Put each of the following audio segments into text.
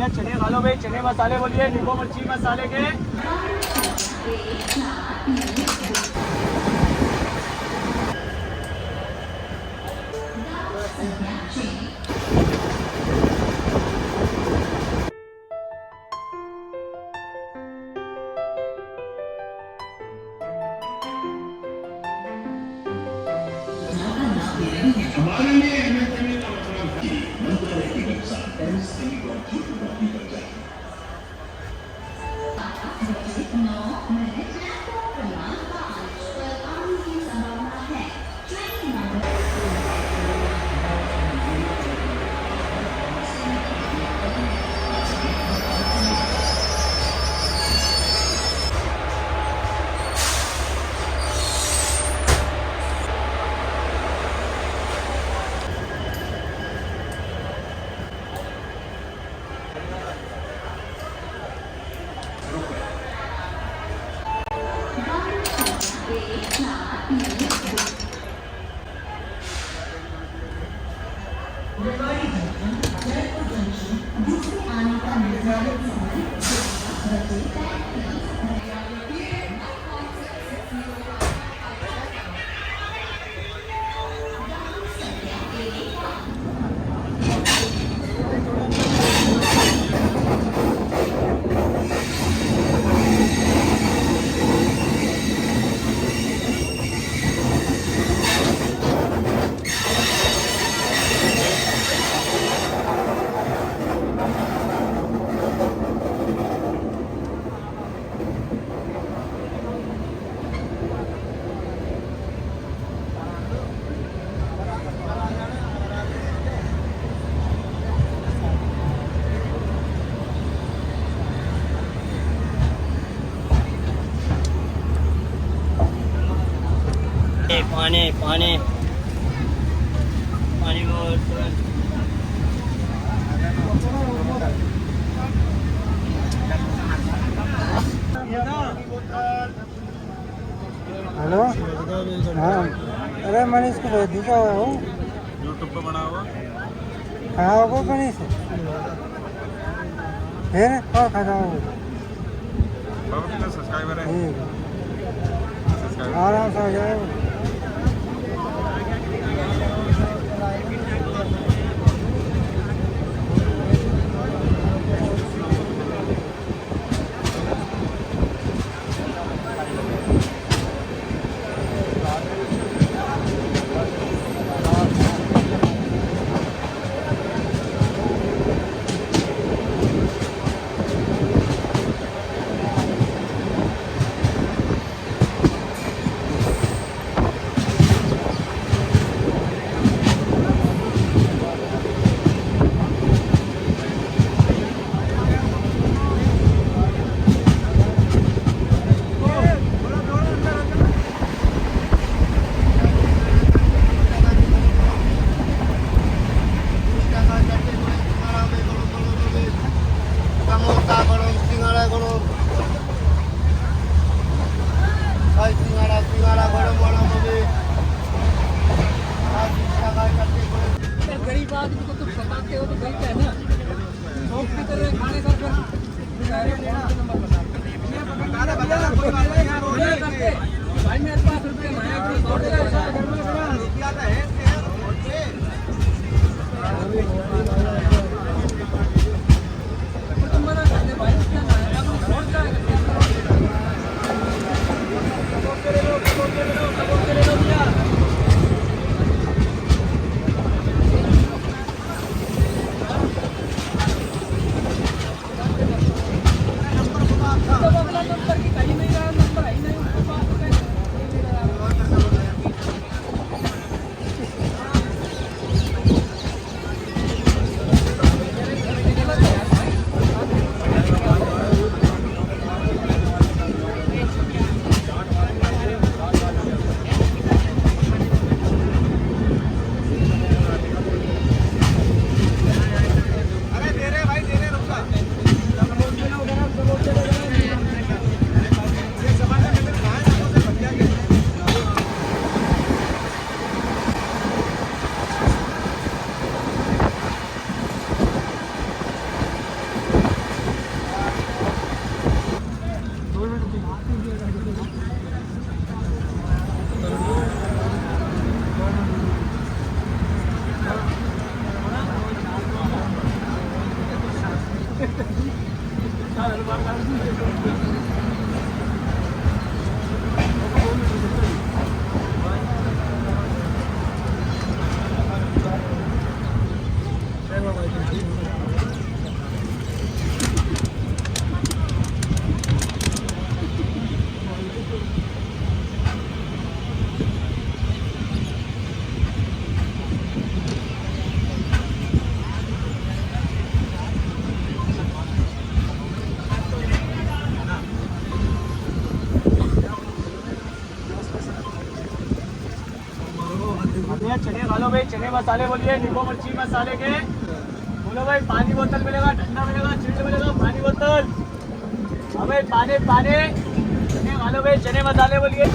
भैया चने खा लो भाई, चने मसाले बोलिए, नींबू मिर्ची मसाले के। हमारे लिए MSME का मतलब कि मंत्रालय की वेबसाइट MSME.gov.in पर जाएं। पानी पानी पानी हेलो हाँ, अरे मनीष को भेज दीजिए हो यूट्यूब पे बना हुआ कहाँ होगा मनीष फिर और खाना हो बाबा कितने सब्सक्राइबर है ठीक आराम से हो जाएगा। गरीब आदमी को तुम सताते हो तो गलत है ना। शौक की तरह खाने का भाई मेरे पास रुपये भैया चने खा लो भाई, चने मसाले बोलिए, नींबू मिर्ची मसाले के। बोलो भाई, पानी बोतल मिलेगा, ठंडा मिलेगा, चिल्ड मिलेगा, पानी बोतल। हाँ भाई, पानी पानी। चने खा लो भाई, चने मसाले बोलिए।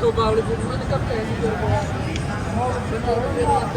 तो बावड़ी मैंने कब कैसे कर पाया यही बात